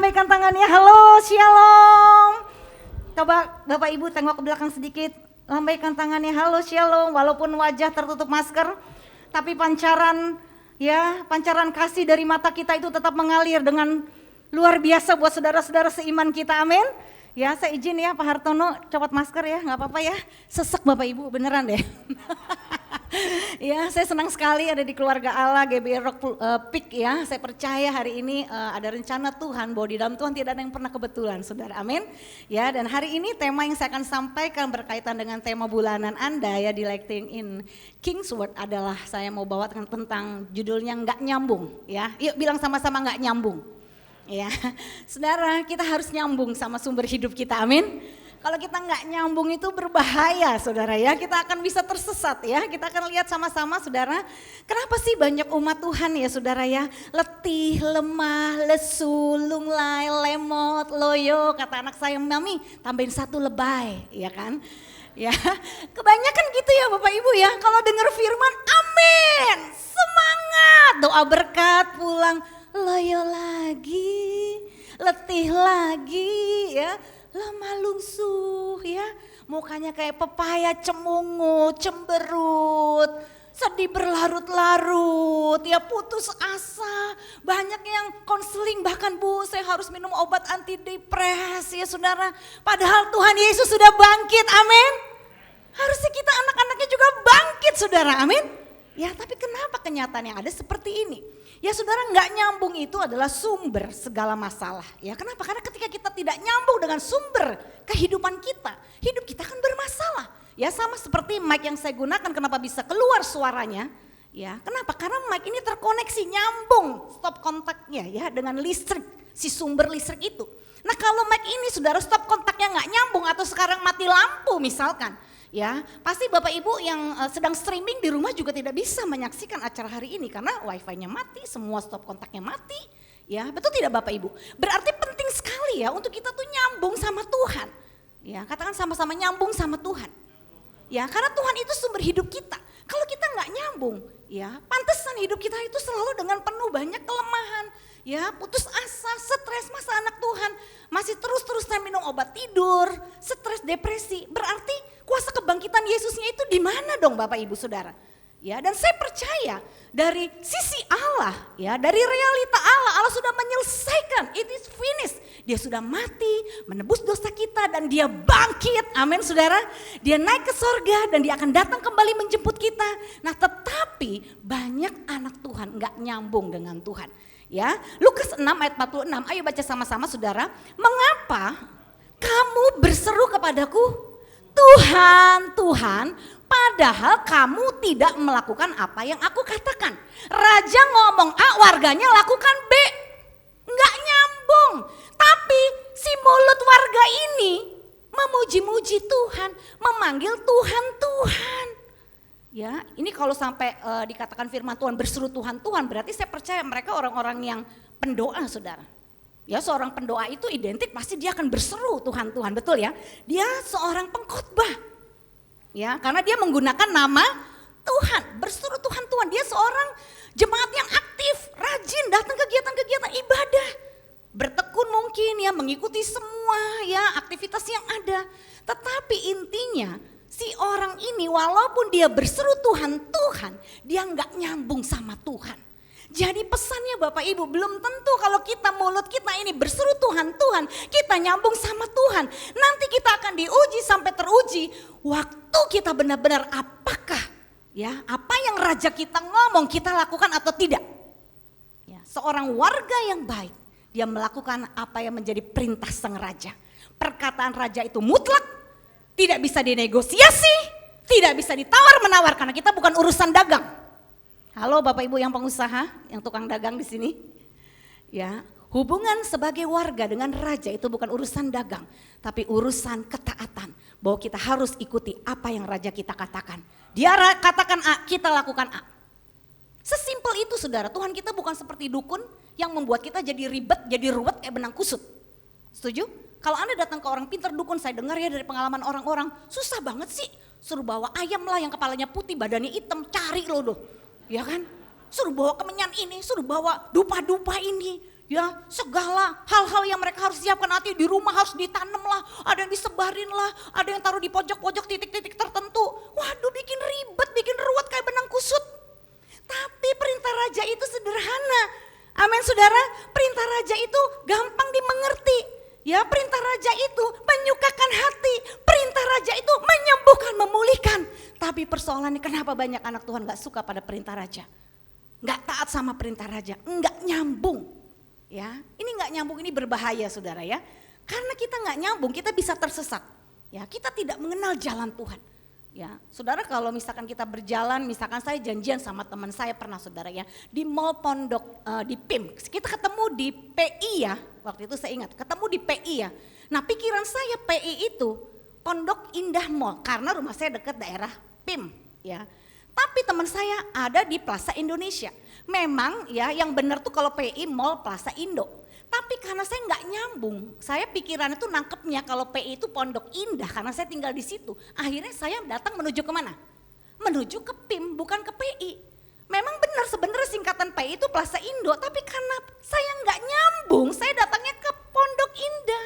lambaikan tangannya, halo shalom. Coba Bapak Ibu tengok ke belakang sedikit, lambaikan tangannya, halo shalom. Walaupun wajah tertutup masker, tapi pancaran kasih dari mata kita itu tetap mengalir dengan luar biasa buat saudara-saudara seiman kita, amin. Ya, saya izin ya Pak Hartono copot masker ya, nggak apa-apa ya. Sesek Bapak Ibu, beneran deh. Ya, saya senang sekali ada di keluarga Allah GBI Rock Peak ya. Saya percaya hari ini ada rencana Tuhan bahwa di dalam Tuhan tidak ada yang pernah kebetulan, saudara, amin. Ya, dan hari ini tema yang saya akan sampaikan berkaitan dengan tema bulanan Anda ya di Lighting in Kingsword adalah saya mau bawa tentang judulnya nggak nyambung ya. Yuk bilang sama-sama nggak nyambung. Ya, saudara, kita harus nyambung sama sumber hidup kita, amin. Kalau kita nggak nyambung itu berbahaya, saudara ya. Kita akan bisa tersesat ya. Kita akan lihat sama-sama, saudara. Kenapa sih banyak umat Tuhan ya, saudara ya? Letih, lemah, lesu, lunglai, lemot, loyo. Kata anak saya, mami, tambahin satu lebay, ya kan? Ya, kebanyakan gitu ya Bapak Ibu ya. Kalau dengar firman, amin, semangat, doa berkat, pulang. Loyo lagi, letih lagi ya, lemah lungsuh ya, mukanya kayak pepaya cemungut, cemberut, sedih berlarut-larut ya, putus asa, banyak yang konseling bahkan Bu saya harus minum obat anti depres ya saudara, padahal Tuhan Yesus sudah bangkit, amin. Harusnya kita anak-anaknya juga bangkit saudara, amin. Ya tapi kenapa kenyataan yang ada seperti ini? Ya saudara, nggak nyambung itu adalah sumber segala masalah. Ya kenapa? Karena ketika kita tidak nyambung dengan sumber kehidupan kita, hidup kita akan bermasalah. Ya sama seperti mic yang saya gunakan, kenapa bisa keluar suaranya? Ya kenapa? Karena mic ini terkoneksi, nyambung stop kontaknya ya dengan listrik, si sumber listrik itu. Nah kalau mic ini saudara stop kontaknya nggak nyambung atau sekarang mati lampu misalkan. Ya, pasti Bapak Ibu yang sedang streaming di rumah juga tidak bisa menyaksikan acara hari ini karena wifi-nya mati, semua stop kontaknya mati. Ya, betul tidak Bapak Ibu? Berarti penting sekali ya untuk kita tuh nyambung sama Tuhan. Ya, katakan sama-sama nyambung sama Tuhan. Ya, karena Tuhan itu sumber hidup kita. Kalau kita nggak nyambung, ya, pantesan hidup kita itu selalu dengan penuh banyak kelemahan. Ya, putus asa, stres, masa anak Tuhan masih terus-terusan minum obat tidur, stres, depresi. Berarti kuasa kebangkitan Yesusnya itu di mana dong Bapak Ibu Saudara? Ya, dan saya percaya dari sisi Allah, ya, dari realita Allah, Allah sudah menyelesaikan, it is finished. Dia sudah mati, menebus dosa kita dan dia bangkit, amin saudara. Dia naik ke sorga dan dia akan datang kembali menjemput kita. Nah tetapi banyak anak Tuhan gak nyambung dengan Tuhan. Ya, Lukas 6 ayat 46, ayo baca sama-sama saudara. Mengapa kamu berseru kepadaku, Tuhan, Tuhan, padahal kamu tidak melakukan apa yang aku katakan. Raja ngomong A, warganya lakukan B. Enggak nyambung. Tapi si mulut warga ini memuji-muji Tuhan, memanggil Tuhan, Tuhan. Ya, ini kalau sampai dikatakan firman Tuhan berseru Tuhan, Tuhan, berarti saya percaya mereka orang-orang yang pendoa saudara. Ya seorang pendoa itu identik pasti dia akan berseru Tuhan, Tuhan, betul ya. Dia seorang pengkhotbah. Ya, karena dia menggunakan nama Tuhan, berseru Tuhan, Tuhan. Dia seorang jemaat yang aktif, rajin datang kegiatan-kegiatan ibadah. Bertekun mungkin ya, mengikuti semua ya aktivitas yang ada. Tetapi intinya si orang ini walaupun dia berseru Tuhan, Tuhan, dia nggak nyambung sama Tuhan. Jadi pesannya Bapak Ibu, belum tentu kalau kita mulut kita ini berseru Tuhan, Tuhan, kita nyambung sama Tuhan. Nanti kita akan diuji sampai teruji waktu kita benar-benar apakah ya apa yang raja kita ngomong kita lakukan atau tidak. Ya, seorang warga yang baik, dia melakukan apa yang menjadi perintah sang raja. Perkataan raja itu mutlak, tidak bisa dinegosiasi, tidak bisa ditawar-menawar karena kita bukan urusan dagang. Halo Bapak Ibu yang pengusaha, yang tukang dagang di sini. Ya, hubungan sebagai warga dengan raja itu bukan urusan dagang, tapi urusan ketaatan. Bahwa kita harus ikuti apa yang raja kita katakan. Dia katakan A, kita lakukan A. Sesimpel itu saudara, Tuhan kita bukan seperti dukun yang membuat kita jadi ribet, jadi ruwet kayak benang kusut. Setuju? Kalau Anda datang ke orang pintar dukun, saya dengar ya dari pengalaman orang-orang, susah banget sih. Suruh bawa ayam lah yang kepalanya putih, badannya hitam, cari loh. Ya kan, suruh bawa kemenyan ini, suruh bawa dupa-dupa ini, Ya, segala hal-hal yang mereka harus siapkan, nanti di rumah harus ditanam lah, ada yang disebarin lah, ada yang taruh di pojok-pojok titik-titik tertentu. Waduh, bikin ribet, bikin ruwet kayak benang kusut. Tapi perintah raja itu sederhana. Amin saudara, perintah raja itu gampang dimengerti. Ya, perintah raja itu menyukakan hati, perintah raja itu menyembuhkan, memulihkan. Tapi persoalannya kenapa banyak anak Tuhan gak suka pada perintah raja? Gak taat sama perintah raja, gak nyambung. Ya, ini gak nyambung, ini berbahaya saudara ya. Karena kita gak nyambung, kita bisa tersesat. Ya, kita tidak mengenal jalan Tuhan. Ya, saudara kalau misalkan kita berjalan, misalkan saya janjian sama teman saya pernah saudara ya, di Mall Pondok di PIM, kita ketemu di PI ya, waktu itu saya ingat, ketemu di PI ya. Nah pikiran saya PI itu Pondok Indah Mall, karena rumah saya dekat daerah PIM ya. Tapi teman saya ada di Plaza Indonesia, memang ya yang benar tuh kalau PI Mall Plaza Indo. Tapi karena saya nggak nyambung, saya pikiran itu nangkepnya kalau PI itu Pondok Indah karena saya tinggal di situ. Akhirnya saya datang menuju kemana? Menuju ke PIM, bukan ke PI. Memang benar sebenarnya singkatan PI itu Plaza Indo, tapi karena saya nggak nyambung, saya datangnya ke Pondok Indah.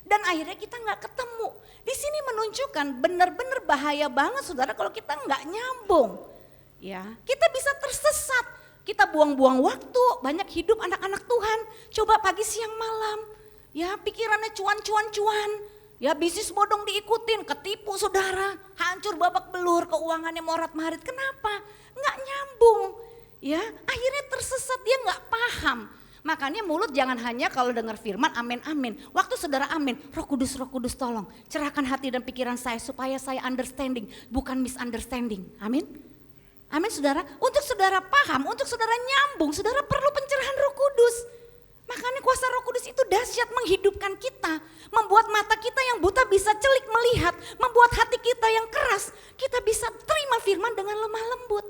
Dan akhirnya kita nggak ketemu. Di sini menunjukkan benar-benar bahaya banget saudara kalau kita nggak nyambung. Ya, kita bisa tersesat. Kita buang-buang waktu, banyak hidup anak-anak Tuhan. Coba pagi siang malam, ya pikirannya cuan. Ya bisnis bodong diikutin, ketipu saudara. Hancur babak belur, keuangannya morat-marit. Kenapa? Nggak nyambung. Ya akhirnya tersesat, dia nggak paham. Makanya mulut jangan hanya kalau dengar firman amin amin. Waktu saudara amin, Roh Kudus tolong. Cerahkan hati dan pikiran saya supaya saya understanding, bukan misunderstanding. Amin. Amin saudara, untuk saudara paham, untuk saudara nyambung, saudara perlu pencerahan Roh Kudus. Makanya kuasa Roh Kudus itu dahsyat menghidupkan kita, membuat mata kita yang buta bisa celik melihat, membuat hati kita yang keras, kita bisa terima firman dengan lemah lembut.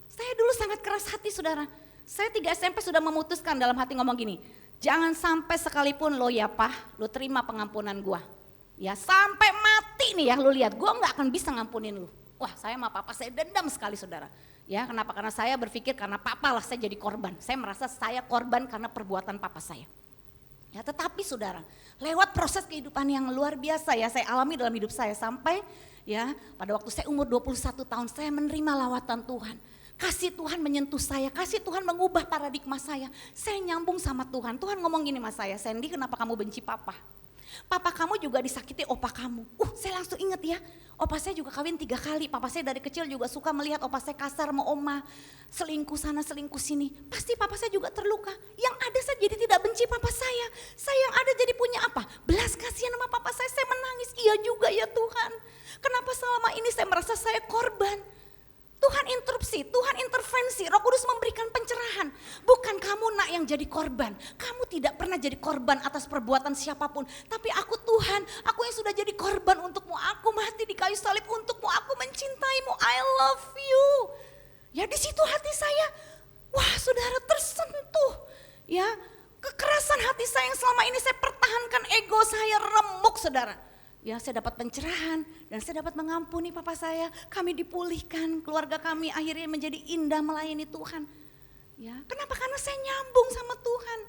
Saya dulu sangat keras hati saudara, saya 3 SMP sudah memutuskan dalam hati ngomong gini, jangan sampai sekalipun lo ya Pah, lo terima pengampunan gua. Ya sampai mati nih ya lo lihat, gua gak akan bisa ngampunin lo. Wah saya sama papa saya dendam sekali saudara. Ya kenapa? Karena saya berpikir karena papa lah saya jadi korban. Saya merasa saya korban karena perbuatan papa saya. Ya tetapi saudara, lewat proses kehidupan yang luar biasa ya saya alami dalam hidup saya. Sampai ya pada waktu saya umur 21 tahun saya menerima lawatan Tuhan. Kasih Tuhan menyentuh saya, kasih Tuhan mengubah paradigma saya. Saya nyambung sama Tuhan. Tuhan ngomong gini sama saya, Sandy kenapa kamu benci papa? Papa kamu juga disakiti opa kamu. Saya langsung inget ya, opa saya juga kawin 3 kali. Papa saya dari kecil juga suka melihat opa saya kasar sama oma. Selingkuh sana selingkuh sini. Pasti papa saya juga terluka. Yang ada saya jadi tidak benci papa saya. Saya yang ada jadi punya apa? Belas kasihan sama papa saya menangis. Iya juga ya Tuhan. Kenapa selama ini saya merasa saya korban? Tuhan interupsi, Tuhan intervensi, Roh Kudus memberikan pencerahan. Bukan kamu nak yang jadi korban, kamu tidak pernah jadi korban atas perbuatan siapapun. Tapi aku Tuhan, aku yang sudah jadi korban untukmu, aku mati di kayu salib untukmu, aku mencintaimu, I love you. Ya di situ hati saya, wah saudara tersentuh. Ya kekerasan hati saya yang selama ini saya pertahankan, ego saya remuk saudara. Ya saya dapat pencerahan dan saya dapat mengampuni papa saya, kami dipulihkan, keluarga kami akhirnya menjadi indah melayani Tuhan. Ya, kenapa? Karena saya nyambung sama Tuhan.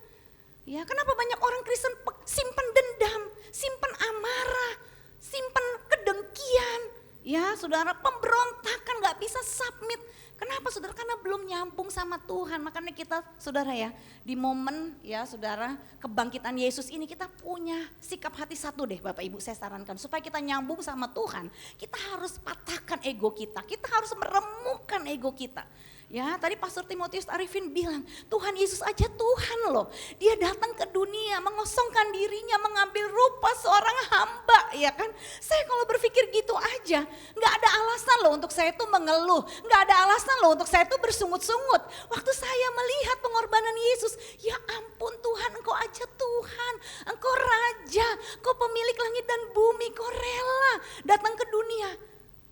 Ya, kenapa banyak orang Kristen simpan dendam, simpan amarah, simpan kedengkian. Ya, saudara pemberontakan gak bisa submit. Kenapa saudara? Karena belum nyambung sama Tuhan. Makanya kita saudara ya, di momen ya saudara kebangkitan Yesus ini kita punya sikap hati satu deh Bapak Ibu saya sarankan. Supaya kita nyambung sama Tuhan, kita harus patahkan ego kita. Kita harus meremukkan ego kita. Ya, tadi Pastor Timotius Arifin bilang, Tuhan Yesus aja Tuhan loh. Dia datang ke dunia, mengosongkan dirinya, mengambil rupa seorang hamba, ya kan? Saya kalau berpikir gitu aja, nggak ada alasan loh untuk saya itu mengeluh, nggak ada alasan loh untuk saya itu bersungut-sungut. Waktu saya melihat pengorbanan Yesus, ya ampun Tuhan, Engkau aja Tuhan, Engkau Raja, Engkau pemilik langit dan bumi, Engkau rela datang ke dunia.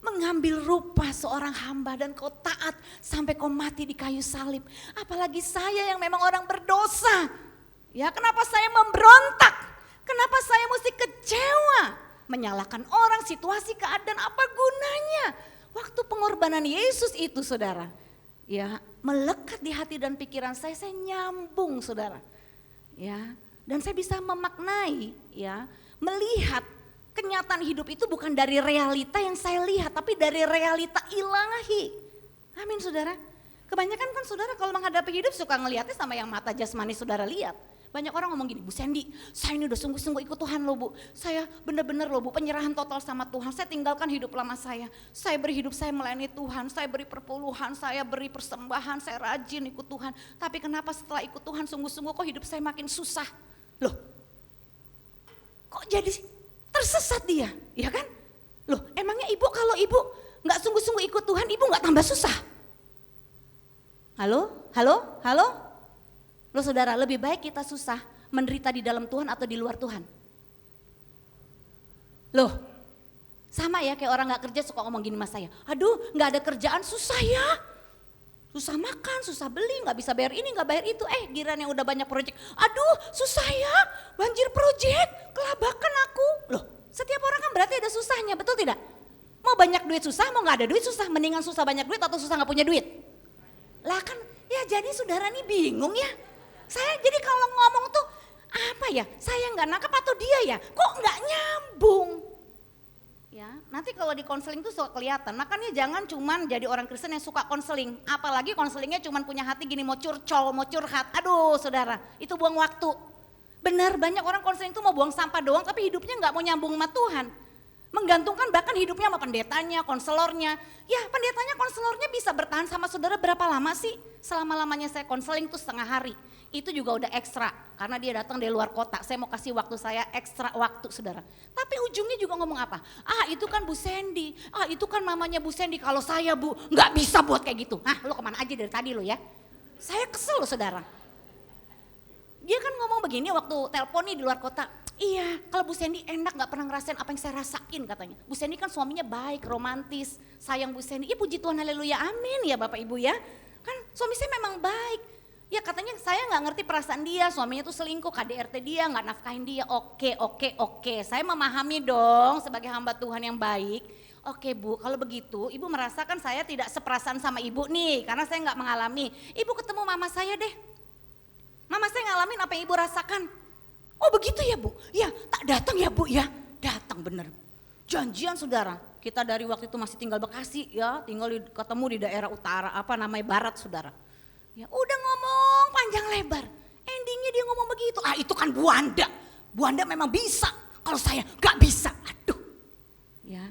Mengambil rupa seorang hamba dan kau taat sampai kau mati di kayu salib. Apalagi saya yang memang orang berdosa. Ya kenapa saya memberontak? Kenapa saya mesti kecewa? Menyalahkan orang, situasi, keadaan, apa gunanya? Waktu pengorbanan Yesus itu saudara. Ya melekat di hati dan pikiran saya nyambung saudara. Ya, dan saya bisa memaknai, ya, melihat kenyataan hidup itu bukan dari realita yang saya lihat, tapi dari realita ilahi. Amin saudara. Kebanyakan kan saudara kalau menghadapi hidup suka ngelihatnya sama yang mata jasmani saudara lihat. Banyak orang ngomong gini, Bu Sandy, saya ini udah sungguh-sungguh ikut Tuhan loh Bu. Saya benar-benar loh Bu, penyerahan total sama Tuhan. Saya tinggalkan hidup lama saya. Saya beri hidup, saya melayani Tuhan. Saya beri perpuluhan, saya beri persembahan, saya rajin ikut Tuhan. Tapi kenapa setelah ikut Tuhan sungguh-sungguh kok hidup saya makin susah? Loh, kok jadi tersesat dia? Ya kan? Loh, emangnya ibu kalau ibu gak sungguh-sungguh ikut Tuhan, ibu gak tambah susah? Halo? Halo? Halo? Loh saudara, lebih baik kita susah menderita di dalam Tuhan atau di luar Tuhan? Loh, sama ya kayak orang gak kerja suka ngomong gini mas saya. Aduh gak ada kerjaan susah ya. Susah makan, susah beli, gak bisa bayar ini, gak bayar itu. Giran yang udah banyak proyek. Aduh susah ya, banjir proyek, kelabakan aku. Loh, setiap orang kan berarti ada susahnya, betul tidak? Mau banyak duit susah, mau gak ada duit susah. Mendingan susah banyak duit atau susah gak punya duit? Lah kan, ya jadi saudara nih bingung ya. Saya jadi kalau ngomong tuh apa ya, saya nggak nangkep atau dia ya, kok nggak nyambung. Ya, nanti kalau di konseling tuh suka kelihatan, makanya jangan cuman jadi orang Kristen yang suka konseling. Apalagi konselingnya cuman punya hati gini mau curcol, mau curhat, aduh saudara, itu buang waktu. Benar banyak orang konseling tuh mau buang sampah doang tapi hidupnya nggak mau nyambung sama Tuhan. Menggantungkan bahkan hidupnya sama pendetanya, konselornya. Ya pendetanya, konselornya bisa bertahan sama saudara berapa lama sih? Selama-lamanya saya konseling tuh setengah hari. Itu juga udah ekstra karena dia datang dari luar kota. Saya mau kasih waktu saya ekstra waktu saudara. Tapi ujungnya juga ngomong apa? Itu kan Bu Sandy, itu kan mamanya Bu Sandy. Kalau saya Bu gak bisa buat kayak gitu. Lo kemana aja dari tadi lo ya? Saya kesel loh saudara. Dia kan ngomong begini waktu telepon nih di luar kota. Iya, kalau Bu Sandy enak gak pernah ngerasain apa yang saya rasain katanya. Bu Sandy kan suaminya baik, romantis, sayang Bu Sandy. Ya puji Tuhan, haleluya, amin ya Bapak Ibu ya. Kan suami saya memang baik. Ya katanya saya gak ngerti perasaan dia, suaminya tuh selingkuh, KDRT dia gak nafkahin dia. Oke, saya memahami dong sebagai hamba Tuhan yang baik. Oke Bu, kalau begitu ibu merasakan saya tidak seperasaan sama ibu nih, karena saya gak mengalami. Ibu ketemu mama saya deh. Mama saya ngalamin apa yang ibu rasakan. Oh begitu ya Bu, ya tak datang ya Bu ya, datang bener. Janjian saudara, kita dari waktu itu masih tinggal Bekasi ya, ketemu di daerah utara, barat saudara. Ya udah ngomong panjang lebar, endingnya dia ngomong begitu. Itu kan Bu Anda memang bisa, kalau saya gak bisa. Aduh, ya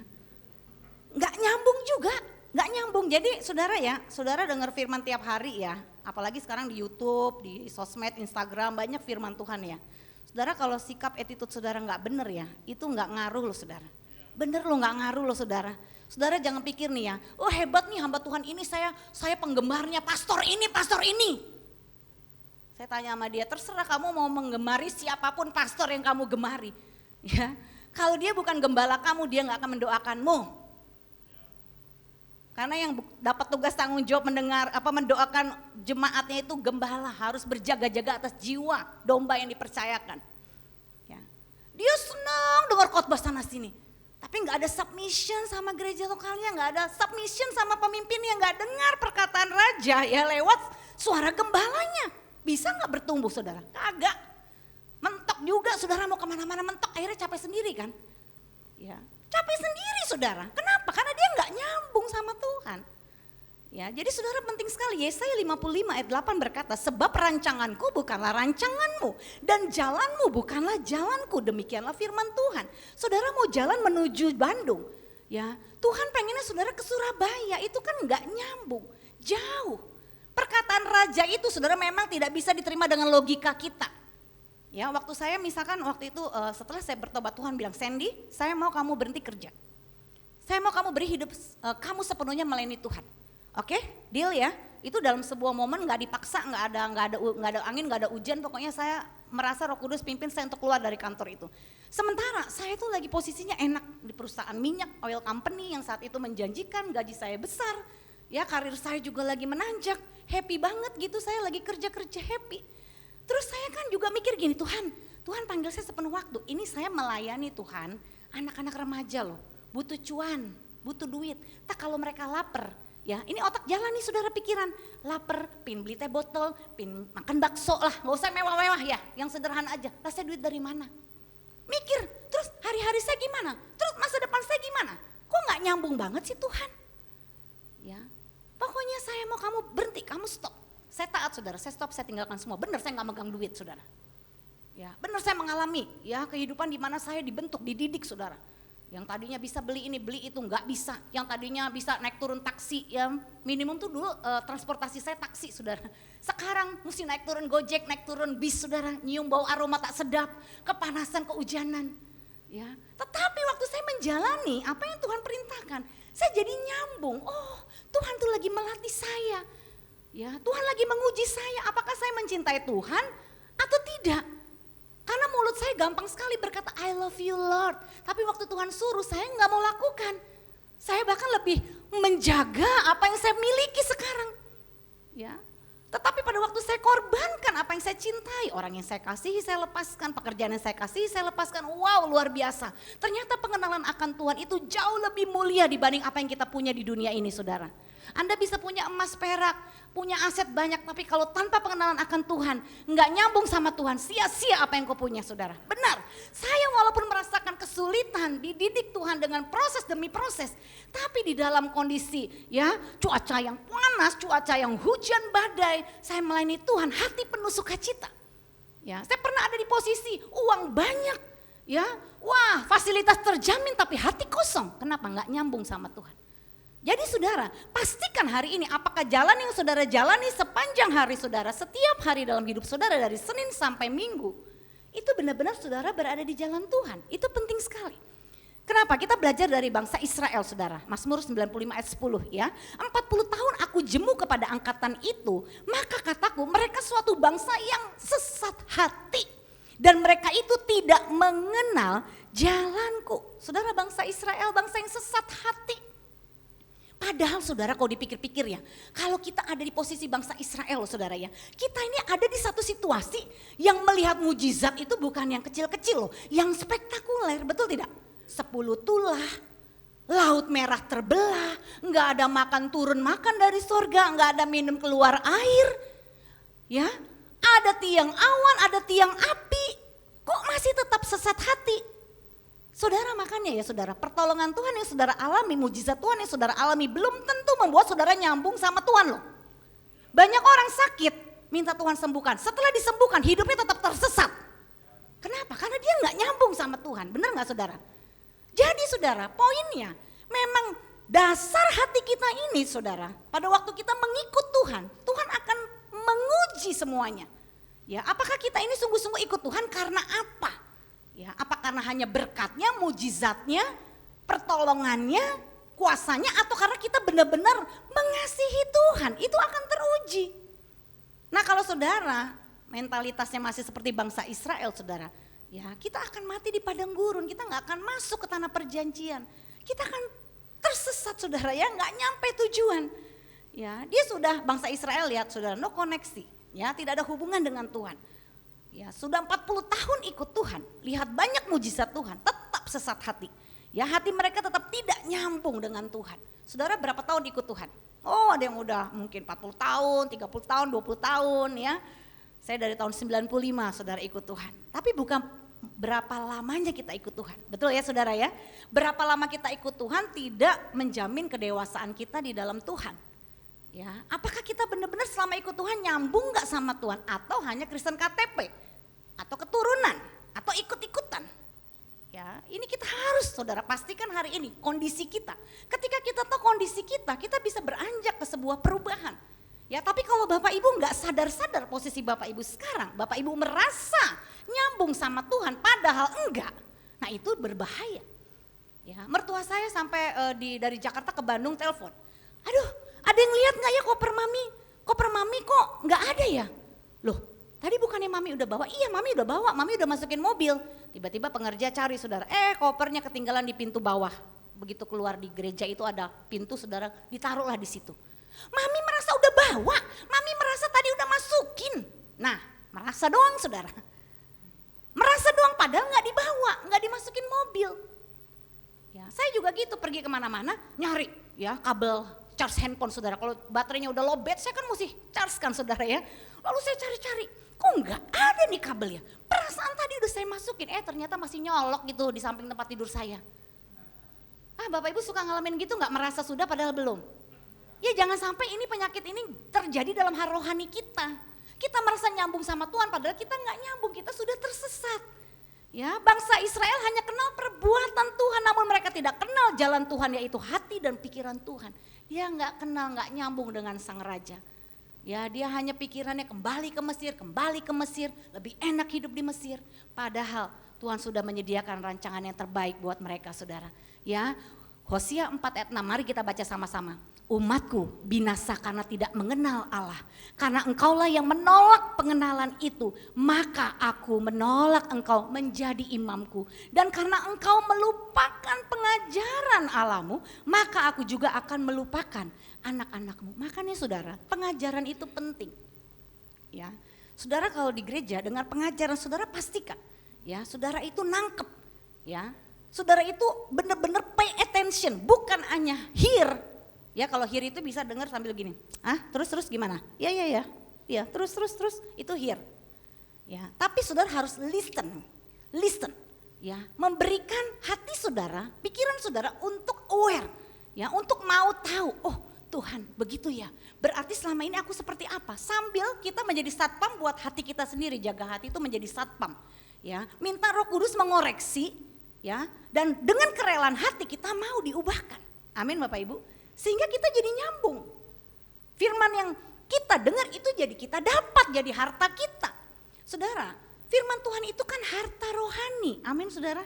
gak nyambung juga, gak nyambung. Jadi saudara ya, saudara dengar firman tiap hari ya, apalagi sekarang di YouTube, di sosmed, Instagram banyak firman Tuhan ya. Saudara kalau sikap attitude saudara gak bener ya, itu gak ngaruh loh saudara. Bener loh gak ngaruh loh saudara. Saudara jangan pikir nih ya, oh hebat nih hamba Tuhan ini saya penggemarnya pastor ini. Saya tanya sama dia, terserah kamu mau menggemari siapapun pastor yang kamu gemari. Ya, kalau dia bukan gembala kamu, dia gak akan mendoakanmu. Karena yang dapat tugas tanggung jawab mendoakan jemaatnya itu gembala, harus berjaga-jaga atas jiwa domba yang dipercayakan. Ya. Dia senang dengar khotbah sana sini, tapi nggak ada submission sama gereja lokalnya, nggak ada submission sama pemimpinnya, nggak dengar perkataan raja ya lewat suara gembalanya. Bisa nggak bertumbuh saudara? Kagak. Mentok juga saudara, mau kemana-mana mentok, akhirnya capek sendiri kan? Ya. Capek sendiri saudara, kenapa? Karena dia nggak nyambung sama Tuhan. Ya, jadi saudara penting sekali, Yesaya 55 ayat 8 berkata, sebab rancanganku bukanlah rancanganmu dan jalanmu bukanlah jalanku, demikianlah firman Tuhan. Saudara mau jalan menuju Bandung, ya Tuhan pengennya saudara ke Surabaya, itu kan nggak nyambung, jauh. Perkataan raja itu saudara memang tidak bisa diterima dengan logika kita. Ya, waktu saya misalkan waktu itu setelah saya bertobat Tuhan bilang, Sandy, saya mau kamu berhenti kerja. Saya mau kamu beri hidup kamu sepenuhnya melayani Tuhan. Oke, deal ya. Itu dalam sebuah momen nggak dipaksa, nggak ada angin, nggak ada hujan. Pokoknya saya merasa Roh Kudus pimpin saya untuk keluar dari kantor itu. Sementara saya itu lagi posisinya enak di perusahaan minyak oil company yang saat itu menjanjikan, gaji saya besar. Ya, karir saya juga lagi menanjak, happy banget gitu. Saya lagi kerja happy. Terus saya kan juga mikir gini, Tuhan panggil saya sepenuh waktu. Ini saya melayani Tuhan, anak-anak remaja loh, butuh cuan, butuh duit. Tak kalau mereka lapar, Ya, ini otak jalan nih saudara pikiran, lapar, pin beli teh botol, pin makan bakso lah, nggak usah mewah-mewah ya, yang sederhana aja. Lah saya duit dari mana? Mikir, terus hari-hari saya gimana? Terus masa depan saya gimana? Kok nggak nyambung banget sih Tuhan? Ya, pokoknya saya mau kamu berhenti, kamu stop. Saya taat saudara, saya stop, saya tinggalkan semua. Benar saya nggak megang duit saudara. Ya, benar saya mengalami ya kehidupan di mana saya dibentuk, dididik saudara. Yang tadinya bisa beli ini, beli itu nggak bisa. Yang tadinya bisa naik turun taksi, yang minimum tuh dulu transportasi saya taksi saudara. Sekarang mesti naik turun gojek, naik turun bis saudara. Nyium bau aroma tak sedap, kepanasan, kehujanan. Ya, tetapi waktu saya menjalani apa yang Tuhan perintahkan, saya jadi nyambung. Oh, Tuhan tuh lagi melatih saya. Ya, Tuhan lagi menguji saya. Apakah saya mencintai Tuhan atau tidak? Karena mulut saya gampang sekali berkata I love you Lord. Tapi waktu Tuhan suruh saya nggak mau lakukan. Saya bahkan lebih menjaga apa yang saya miliki sekarang. Ya. Tetapi pada waktu saya korbankan apa yang saya cintai, orang yang saya kasihi saya lepaskan, pekerjaan yang saya kasihi saya lepaskan. Wow, luar biasa. Ternyata pengenalan akan Tuhan itu jauh lebih mulia dibanding apa yang kita punya di dunia ini saudara. Anda bisa punya emas perak, punya aset banyak, tapi kalau tanpa pengenalan akan Tuhan, nggak nyambung sama Tuhan, sia-sia apa yang kau punya saudara. Benar, saya walaupun merasakan kesulitan, dididik Tuhan dengan proses demi proses, tapi di dalam kondisi ya cuaca yang panas, cuaca yang hujan badai, saya melayani Tuhan, hati penuh sukacita. Ya, saya pernah ada di posisi uang banyak, ya, wah fasilitas terjamin tapi hati kosong. Kenapa? Nggak nyambung sama Tuhan. Jadi saudara, pastikan hari ini apakah jalan yang saudara jalani sepanjang hari saudara, setiap hari dalam hidup saudara dari Senin sampai Minggu, itu benar-benar saudara berada di jalan Tuhan. Itu penting sekali. Kenapa? Kita belajar dari bangsa Israel saudara, Mazmur 95 ayat 10 ya. 40 tahun aku jemu kepada angkatan itu, maka kataku mereka suatu bangsa yang sesat hati. Dan mereka itu tidak mengenal jalanku. Saudara, bangsa Israel bangsa yang sesat hati. Padahal saudara kalau dipikir-pikir ya, kalau kita ada di posisi bangsa Israel saudara ya, kita ini ada di satu situasi yang melihat mujizat itu bukan yang kecil-kecil loh, yang spektakuler, betul tidak? 10 tulah, laut merah terbelah, nggak ada makan turun makan dari sorga, nggak ada minum keluar air, ya, ada tiang awan, ada tiang api, kok masih tetap sesat hati? Saudara, makanya ya saudara, pertolongan Tuhan yang saudara alami, mujizat Tuhan yang saudara alami belum tentu membuat saudara nyambung sama Tuhan loh. Banyak orang sakit minta Tuhan sembuhkan, setelah disembuhkan hidupnya tetap tersesat. Kenapa? Karena dia nggak nyambung sama Tuhan, benar nggak saudara? Jadi saudara, poinnya memang dasar hati kita ini saudara, pada waktu kita mengikut Tuhan, Tuhan akan menguji semuanya. Ya, apakah kita ini sungguh-sungguh ikut Tuhan karena apa? Ya, apa karena hanya berkatnya, mujizatnya, pertolongannya, kuasanya, atau karena kita benar-benar mengasihi Tuhan, itu akan teruji. Nah kalau saudara mentalitasnya masih seperti bangsa Israel saudara, ya kita akan mati di padang gurun, kita nggak akan masuk ke tanah perjanjian, kita akan tersesat saudara ya, nggak nyampe tujuan. Ya, dia sudah bangsa Israel lihat saudara, no koneksi, ya tidak ada hubungan dengan Tuhan. Ya, sudah 40 tahun ikut Tuhan, lihat banyak mujizat Tuhan, tetap sesat hati. Ya, hati mereka tetap tidak nyambung dengan Tuhan. Saudara berapa tahun ikut Tuhan? Oh, ada yang udah mungkin 40 tahun, 30 tahun, 20 tahun ya. Saya dari tahun 95 saudara ikut Tuhan. Tapi bukan berapa lamanya kita ikut Tuhan. Betul ya saudara ya? Berapa lama kita ikut Tuhan tidak menjamin kedewasaan kita di dalam Tuhan. Ya, apakah kita benar-benar selama ikut Tuhan nyambung gak sama Tuhan, atau hanya Kristen KTP, atau keturunan, atau ikut-ikutan? Ya, ini kita harus saudara pastikan hari ini kondisi kita. Ketika kita tahu kondisi kita bisa beranjak ke sebuah perubahan. Ya, tapi kalau Bapak Ibu nggak sadar-sadar posisi Bapak Ibu sekarang, Bapak Ibu merasa nyambung sama Tuhan, padahal enggak. Nah itu berbahaya. Ya, mertua saya sampai dari Jakarta ke Bandung telepon. Aduh, ada yang lihat nggak ya koper mami? Koper mami kok nggak ada ya? Loh, tadi bukannya mami udah bawa? Iya, mami udah bawa, mami udah masukin mobil. Tiba-tiba pengerja cari saudara, kopernya ketinggalan di pintu bawah. Begitu keluar di gereja itu ada pintu saudara, ditaruhlah di situ. Mami merasa udah bawa, mami merasa tadi udah masukin. Nah, merasa doang saudara. Merasa doang padahal nggak dibawa, nggak dimasukin mobil. Ya, saya juga gitu pergi kemana-mana nyari ya kabel charge handphone saudara. Kalau baterainya udah lowbat saya kan mesti charge kan saudara ya. Lalu saya cari-cari, kok nggak ada nih kabelnya. Perasaan tadi udah saya masukin, ternyata masih nyolok gitu di samping tempat tidur saya. Bapak Ibu suka ngalamin gitu nggak, merasa sudah padahal belum? Ya jangan sampai ini penyakit ini terjadi dalam hal rohani kita. Kita merasa nyambung sama Tuhan padahal kita nggak nyambung, kita sudah tersesat. Ya, bangsa Israel hanya kenal perbuatan Tuhan namun mereka tidak kenal jalan Tuhan yaitu hati dan pikiran Tuhan. Dia nggak kenal, nggak nyambung dengan sang raja. Ya, dia hanya pikirannya kembali ke Mesir, lebih enak hidup di Mesir. Padahal Tuhan sudah menyediakan rancangan yang terbaik buat mereka saudara. Ya, Hosea 4 ayat 6, mari kita baca sama-sama. Umatku binasa karena tidak mengenal Allah. Karena engkaulah yang menolak pengenalan itu, maka aku menolak engkau menjadi imamku. Dan karena engkau melupakan pengajaran Allahmu, maka aku juga akan melupakan anak-anakmu. Makanya saudara, pengajaran itu penting. Ya, saudara kalau di gereja dengar pengajaran saudara pastikan, ya saudara itu nangkep, ya. Saudara itu benar-benar pay attention, bukan hanya hear. Ya kalau hear itu bisa dengar sambil gini, terus gimana? Ya terus itu hear. Ya, tapi saudara harus listen, ya, memberikan hati saudara, pikiran saudara untuk aware, ya, untuk mau tahu, oh Tuhan begitu ya, berarti selama ini aku seperti apa? Sambil kita menjadi satpam buat hati kita sendiri, jaga hati itu menjadi satpam, ya, minta Roh Kudus mengoreksi, ya, dan dengan kerelaan hati kita mau diubahkan, amin Bapak Ibu, sehingga kita jadi nyambung. Firman yang kita dengar itu jadi kita dapat, jadi harta kita. Saudara, firman Tuhan itu kan harta rohani, amin saudara.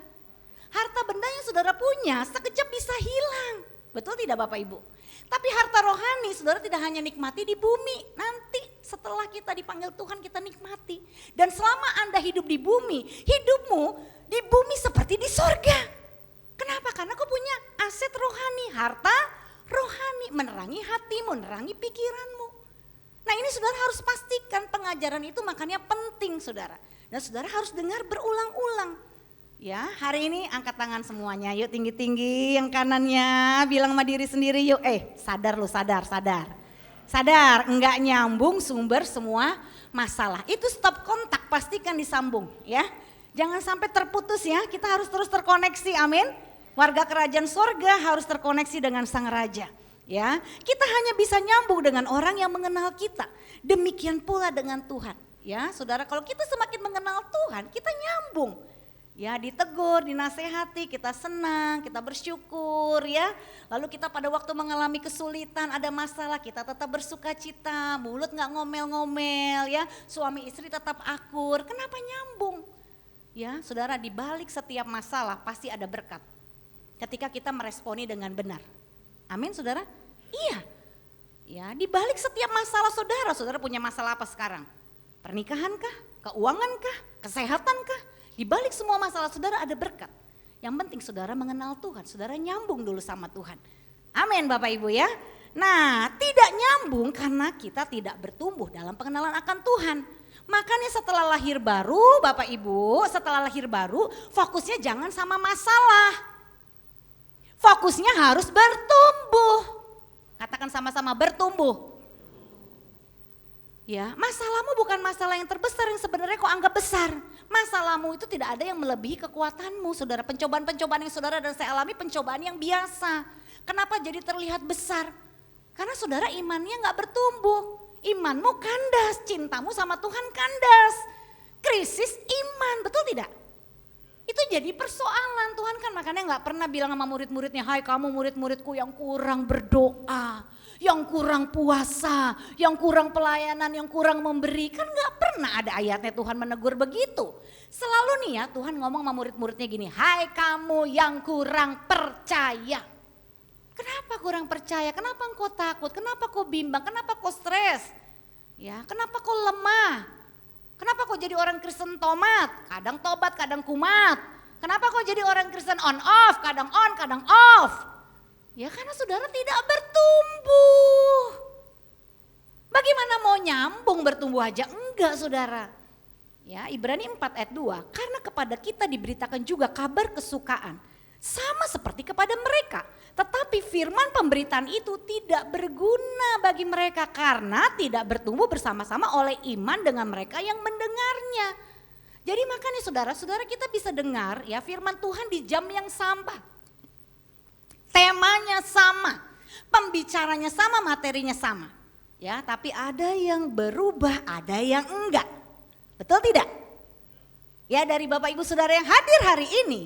Harta benda yang saudara punya sekejap bisa hilang, betul tidak Bapak Ibu? Tapi harta rohani saudara tidak hanya nikmati di bumi, nanti setelah kita dipanggil Tuhan kita nikmati. Dan selama Anda hidup di bumi, hidupmu di bumi seperti di sorga. Kenapa? Karena kau punya aset rohani, harta rohani, menerangi hatimu, menerangi pikiranmu. Nah ini saudara harus pastikan pengajaran itu makanya penting saudara. Dan saudara harus dengar berulang-ulang. Ya, hari ini angkat tangan semuanya, yuk tinggi-tinggi, yang kanannya bilang sama diri sendiri yuk, sadar lu, sadar, enggak nyambung sumber semua masalah, itu stop kontak, pastikan disambung ya, jangan sampai terputus ya, kita harus terus terkoneksi, amin, warga kerajaan sorga harus terkoneksi dengan sang raja ya, kita hanya bisa nyambung dengan orang yang mengenal kita, demikian pula dengan Tuhan ya, saudara kalau kita semakin mengenal Tuhan, kita nyambung. Ya ditegur, dinasehati, kita senang, kita bersyukur ya. Lalu kita pada waktu mengalami kesulitan, ada masalah, kita tetap bersuka cita, mulut gak ngomel-ngomel ya. Suami istri tetap akur, kenapa nyambung? Ya saudara, di balik setiap masalah pasti ada berkat. Ketika kita meresponi dengan benar. Amin saudara? Iya. Ya di balik setiap masalah saudara, saudara punya masalah apa sekarang? Pernikahankah? Keuangankah? Kesehatankah? Di balik semua masalah saudara ada berkat. Yang penting saudara mengenal Tuhan, saudara nyambung dulu sama Tuhan. Amin Bapak Ibu ya. Nah tidak nyambung karena kita tidak bertumbuh dalam pengenalan akan Tuhan. Makanya setelah lahir baru Bapak Ibu, setelah lahir baru fokusnya jangan sama masalah. Fokusnya harus bertumbuh. Katakan sama-sama bertumbuh. Ya, masalahmu bukan masalah yang terbesar yang sebenarnya kau anggap besar. Masalahmu itu tidak ada yang melebihi kekuatanmu, saudara. Pencobaan-pencobaan yang saudara dan saya alami pencobaan yang biasa. Kenapa jadi terlihat besar? Karena saudara imannya gak bertumbuh. Imanmu kandas, cintamu sama Tuhan kandas. Krisis iman, betul tidak? Itu jadi persoalan. Tuhan kan makanya gak pernah bilang sama murid-muridnya, hai kamu murid-muridku yang kurang berdoa, yang kurang puasa, yang kurang pelayanan, yang kurang memberi. Kan gak pernah ada ayatnya Tuhan menegur begitu. Selalu nih ya Tuhan ngomong sama murid-muridnya gini, hai kamu yang kurang percaya. Kenapa kurang percaya? Kenapa engkau takut? Kenapa kau bimbang? Kenapa kau stres? Ya, kenapa kau lemah? Kenapa kau jadi orang Kristen tomat? Kadang tobat, kadang kumat. Kenapa kau jadi orang Kristen on off? Kadang on, kadang off. Ya karena saudara tidak bertumbuh. Bagaimana mau nyambung bertumbuh aja? Enggak saudara. Ya Ibrani 4 ayat 2. Karena kepada kita diberitakan juga kabar kesukaan. sama seperti kepada mereka. Tetapi firman pemberitaan itu tidak berguna bagi mereka karena tidak bertumbuh bersama-sama oleh iman dengan mereka yang mendengarnya. Jadi makanya saudara-saudara kita bisa dengar ya firman Tuhan di jam yang sama. Temanya sama, pembicaranya sama, materinya sama. Ya, tapi ada yang berubah, ada yang enggak. Betul tidak? Ya, dari Bapak Ibu Saudara yang hadir hari ini.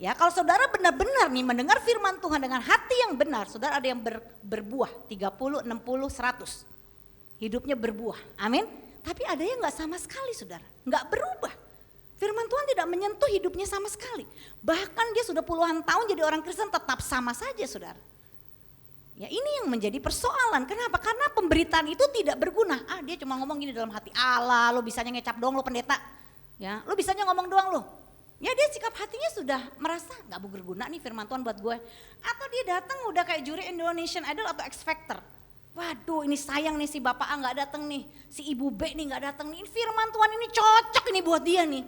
Ya, kalau saudara benar-benar nih mendengar firman Tuhan dengan hati yang benar, saudara ada yang berbuah 30, 60, 100. Hidupnya berbuah. Amin. Tapi ada yang enggak sama sekali saudara, enggak berubah. Firman Tuhan tidak menyentuh hidupnya sama sekali. Bahkan dia sudah puluhan tahun jadi orang Kristen tetap sama saja saudara. Ya ini yang menjadi persoalan. Kenapa? Karena pemberitaan itu tidak berguna. Dia cuma ngomong gini dalam hati. Allah, lo bisanya ngecap doang lo pendeta. Ya, lo bisanya ngomong doang lo. Ya dia sikap hatinya sudah merasa gak berguna nih firman Tuhan buat gue. Atau dia datang udah kayak juri Indonesian Idol atau X Factor. Waduh ini sayang nih si Bapak A gak datang nih. Si Ibu B nih gak datang nih. Firman Tuhan ini cocok ini buat dia nih.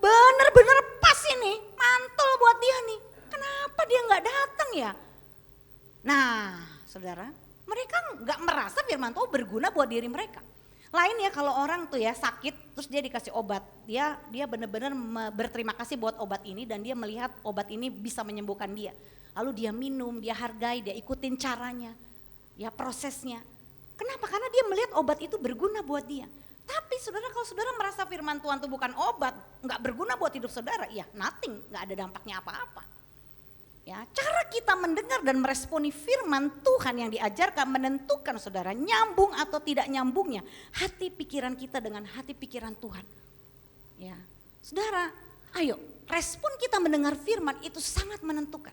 Bener-bener pas ini. Mantul buat dia nih. Kenapa dia gak datang ya? Nah saudara, mereka gak merasa firman Tuhan berguna buat diri mereka. Lain ya kalau orang tuh ya sakit terus dia dikasih obat. Dia benar-benar berterima kasih buat obat ini dan dia melihat obat ini bisa menyembuhkan dia. Lalu dia minum, dia hargai, dia ikutin caranya. Ya prosesnya. Kenapa? Karena dia melihat obat itu berguna buat dia. Tapi saudara kalau saudara merasa firman Tuhan itu bukan obat, gak berguna buat hidup saudara, ya nothing, gak ada dampaknya apa-apa. Ya, cara kita mendengar dan meresponi firman Tuhan yang diajarkan menentukan saudara nyambung atau tidak nyambungnya hati pikiran kita dengan hati pikiran Tuhan. Ya, saudara, ayo respon kita mendengar firman itu sangat menentukan.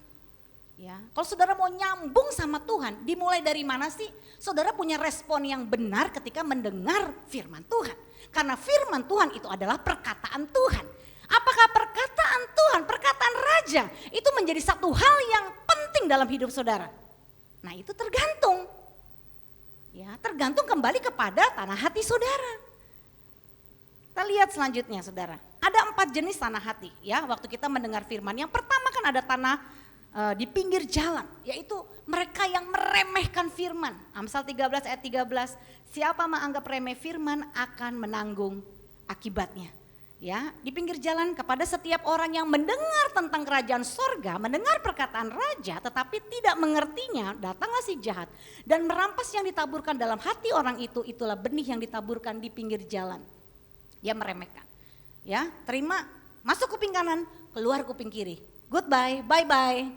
Ya, kalau saudara mau nyambung sama Tuhan, dimulai dari mana sih? Saudara punya respon yang benar ketika mendengar firman Tuhan. Karena firman Tuhan itu adalah perkataan Tuhan. Apakah perkataan Tuhan, perkataan Raja itu menjadi satu hal yang penting dalam hidup saudara? Nah itu tergantung. Ya, tergantung kembali kepada tanah hati saudara. Kita lihat selanjutnya saudara. Ada 4 jenis tanah hati ya waktu kita mendengar firman. Yang pertama kan ada tanah di pinggir jalan. Yaitu mereka yang meremehkan firman. Amsal 13 ayat 13. Siapa menganggap remeh firman akan menanggung akibatnya. Ya, di pinggir jalan kepada setiap orang yang mendengar tentang kerajaan sorga, mendengar perkataan raja tetapi tidak mengertinya, datanglah si jahat dan merampas yang ditaburkan dalam hati orang itu, itulah benih yang ditaburkan di pinggir jalan. Dia meremehkan. Ya, terima, masuk kuping kanan, keluar kuping kiri. Goodbye, bye-bye.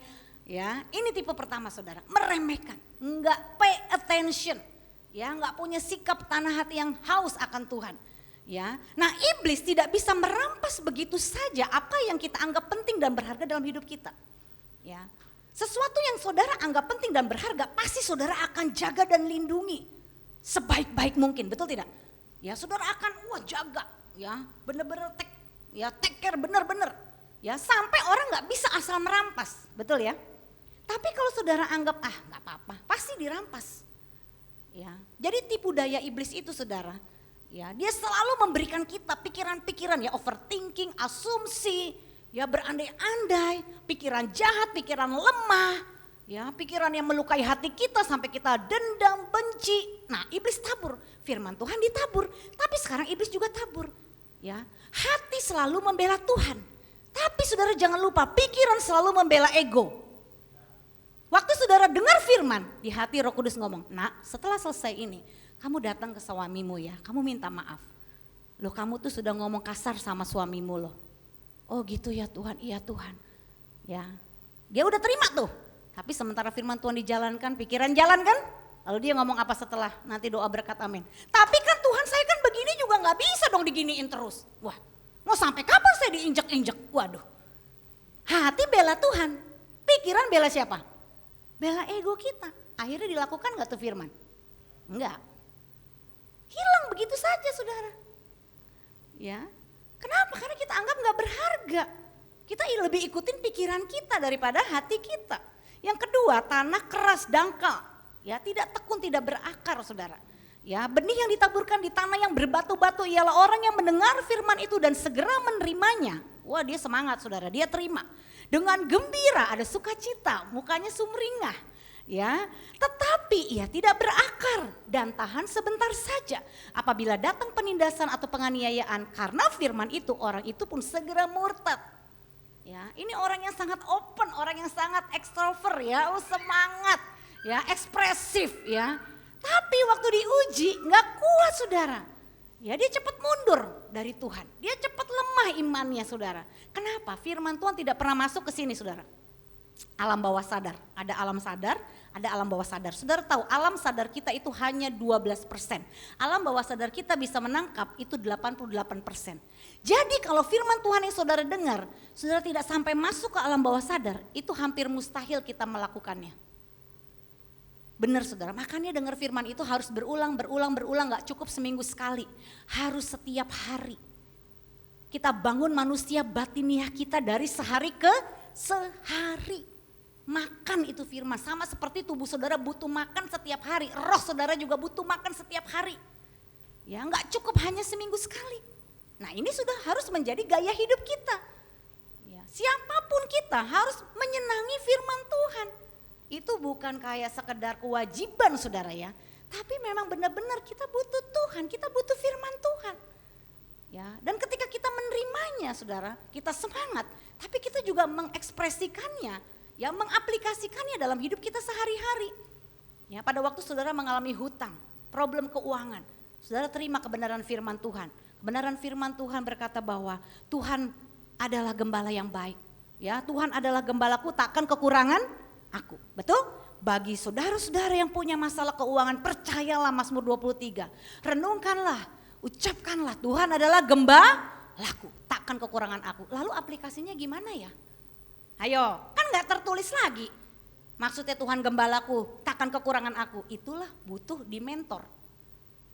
Ya, ini tipe pertama saudara, meremehkan, enggak pay attention. Ya, enggak punya sikap tanah hati yang haus akan Tuhan. Ya, nah iblis tidak bisa merampas begitu saja apa yang kita anggap penting dan berharga dalam hidup kita. Ya, sesuatu yang saudara anggap penting dan berharga pasti saudara akan jaga dan lindungi sebaik-baik mungkin, betul tidak? Ya, saudara akan jaga, ya, bener-bener take care bener-bener, ya, sampai orang nggak bisa asal merampas, betul ya? Tapi kalau saudara anggap nggak apa-apa, pasti dirampas. Ya, jadi tipu daya iblis itu saudara. Ya, dia selalu memberikan kita pikiran-pikiran ya overthinking, asumsi, ya berandai-andai, pikiran jahat, pikiran lemah, ya pikiran yang melukai hati kita sampai kita dendam, benci. Nah, iblis tabur, firman Tuhan ditabur, tapi sekarang iblis juga tabur. Ya, hati selalu membela Tuhan. Tapi saudara jangan lupa, pikiran selalu membela ego. Waktu saudara dengar firman, di hati Roh Kudus ngomong, "Nak, setelah selesai ini, kamu datang ke suamimu ya, kamu minta maaf. Loh kamu tuh sudah ngomong kasar sama suamimu loh." Oh gitu ya Tuhan, iya Tuhan. Ya, dia udah terima tuh. Tapi sementara firman Tuhan dijalankan, pikiran jalan kan? Lalu dia ngomong apa setelah? Nanti doa berkat amin. Tapi kan Tuhan saya kan begini juga gak bisa dong diginiin terus. Wah, mau sampai kapan saya diinjek-injek? Waduh. Hati bela Tuhan, pikiran bela siapa? Bela ego kita. Akhirnya dilakukan gak tuh firman? Enggak. Hilang begitu saja saudara. Ya, kenapa? Karena kita anggap gak berharga. Kita lebih ikutin pikiran kita daripada hati kita. Yang kedua, tanah keras dangkal. Ya, tidak tekun, tidak berakar saudara. Ya, benih yang ditaburkan di tanah yang berbatu-batu ialah orang yang mendengar firman itu dan segera menerimanya. Wah, dia semangat saudara, dia terima. Dengan gembira, ada sukacita, mukanya sumringah. Ya, tetapi ia tidak berakar dan tahan sebentar saja. Apabila datang penindasan atau penganiayaan karena firman itu, orang itu pun segera murtad. Ya, ini orang yang sangat open, orang yang sangat ekstrovert ya, semangat, ya, ekspresif ya. Tapi waktu diuji nggak kuat saudara. Ya, dia cepat mundur dari Tuhan. Dia cepat lemah imannya saudara. Kenapa? Firman Tuhan tidak pernah masuk ke sini saudara. Alam bawah sadar, ada alam sadar, ada alam bawah sadar. Saudara tahu alam sadar kita itu hanya 12%. Alam bawah sadar kita bisa menangkap itu 88%. Jadi kalau firman Tuhan yang saudara dengar, saudara tidak sampai masuk ke alam bawah sadar, itu hampir mustahil kita melakukannya. Benar saudara, makanya dengar firman itu harus berulang, gak cukup seminggu sekali. Harus setiap hari. Kita bangun manusia batiniah kita dari sehari ke sehari. Makan itu firman, sama seperti tubuh saudara butuh makan setiap hari, roh saudara juga butuh makan setiap hari. Ya, nggak cukup hanya seminggu sekali. Nah, ini sudah harus menjadi gaya hidup kita. Ya, siapapun kita harus menyenangi firman Tuhan. Itu bukan kayak sekedar kewajiban saudara ya, tapi memang benar-benar kita butuh Tuhan, kita butuh firman Tuhan. Ya, dan ketika kita menerimanya saudara, kita semangat, tapi kita juga mengekspresikannya. Ya, mengaplikasikannya dalam hidup kita sehari-hari. Ya, pada waktu saudara mengalami hutang, problem keuangan, saudara terima kebenaran firman Tuhan. Kebenaran firman Tuhan berkata bahwa Tuhan adalah gembala yang baik. Ya, Tuhan adalah gembalaku, takkan kekurangan aku. Betul? Bagi saudara-saudara yang punya masalah keuangan, percayalah Mazmur 23. Renungkanlah, ucapkanlah Tuhan adalah gembalaku, takkan kekurangan aku. Lalu aplikasinya gimana ya? Ayo, kan gak tertulis lagi. Maksudnya Tuhan gembalaku, takkan kekurangan aku. Itulah butuh di mentor.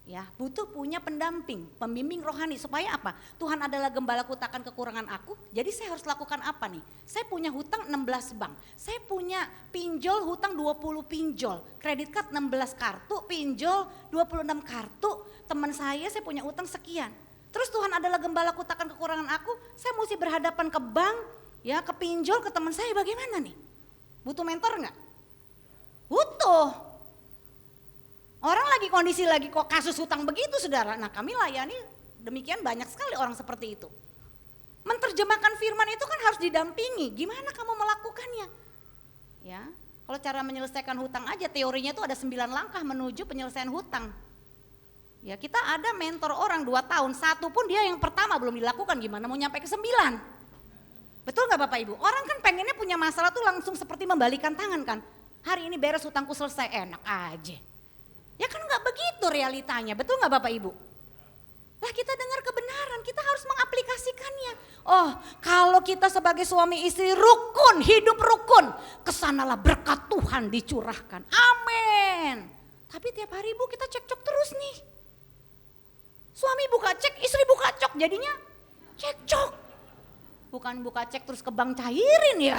Ya, butuh punya pendamping, pembimbing rohani. Supaya apa? Tuhan adalah gembalaku, takkan kekurangan aku. Jadi saya harus lakukan apa nih? Saya punya hutang 16 bank. Saya punya pinjol hutang 20 pinjol. Kredit card 16 kartu, pinjol 26 kartu. Teman saya punya utang sekian. Terus Tuhan adalah gembalaku, takkan kekurangan aku. Saya mesti berhadapan ke bank. Ya, kepinjol ke teman saya, bagaimana nih? Butuh mentor enggak? Butuh. Orang lagi kondisi lagi kok kasus hutang begitu saudara. Nah, kami layani demikian banyak sekali orang seperti itu. Menerjemahkan firman itu kan harus didampingi. Gimana kamu melakukannya? Ya, kalau cara menyelesaikan hutang aja teorinya itu ada 9 langkah menuju penyelesaian hutang. Ya, kita ada mentor orang 2 tahun, satu pun dia yang pertama belum dilakukan, gimana mau nyampe ke 9? Betul gak Bapak Ibu? Orang kan pengennya punya masalah tuh langsung seperti membalikan tangan kan. Hari ini beres hutangku selesai, enak aja. Ya kan gak begitu realitanya, betul gak Bapak Ibu? Lah kita dengar kebenaran, kita harus mengaplikasikannya. Oh, kalau kita sebagai suami istri rukun, hidup rukun, kesanalah berkat Tuhan dicurahkan. Amin. Tapi tiap hari Bu kita cekcok terus nih. Suami buka cek, istri buka cok, jadinya cekcok. Bukan buka cek terus ke bank cairin ya,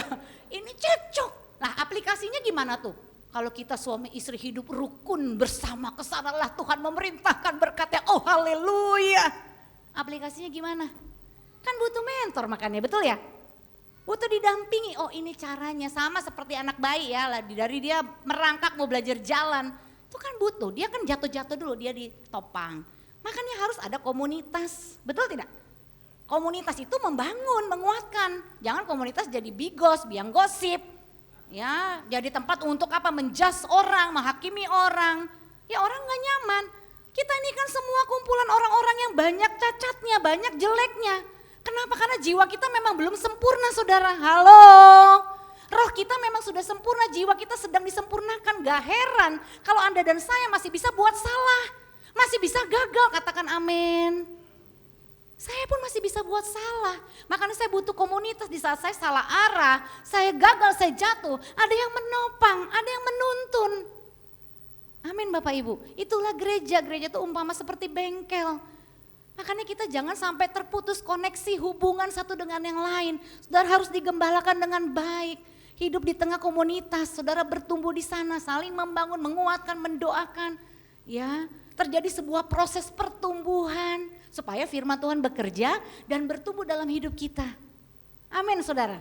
ini cekcok. Nah, aplikasinya gimana tuh? Kalau kita suami istri hidup rukun bersama, kesanalah Tuhan memerintahkan berkatnya, oh haleluya. Aplikasinya gimana? Kan butuh mentor makanya, betul ya? Butuh didampingi, oh ini caranya, sama seperti anak bayi ya, dari dia merangkak mau belajar jalan. Itu kan butuh, dia kan jatuh-jatuh dulu, dia ditopang. Makanya harus ada komunitas, betul tidak? Komunitas itu membangun, menguatkan. Jangan komunitas jadi bigos, biang gosip. Ya, jadi tempat untuk apa? Menjas orang, menghakimi orang. Ya orang gak nyaman. Kita ini kan semua kumpulan orang-orang yang banyak cacatnya, banyak jeleknya. Kenapa? Karena jiwa kita memang belum sempurna saudara. Halo. Roh kita memang sudah sempurna, jiwa kita sedang disempurnakan. Gak heran kalau Anda dan saya masih bisa buat salah. Masih bisa gagal, katakan amin. Saya pun masih bisa buat salah, makanya saya butuh komunitas di saat saya salah arah, saya gagal, saya jatuh, ada yang menopang, ada yang menuntun. Amin Bapak Ibu, itulah gereja, gereja itu umpama seperti bengkel. Makanya kita jangan sampai terputus koneksi hubungan satu dengan yang lain. Saudara harus digembalakan dengan baik, hidup di tengah komunitas, saudara bertumbuh di sana, saling membangun, menguatkan, mendoakan. Ya, terjadi sebuah proses pertumbuhan supaya firman Tuhan bekerja dan bertumbuh dalam hidup kita. amin saudara.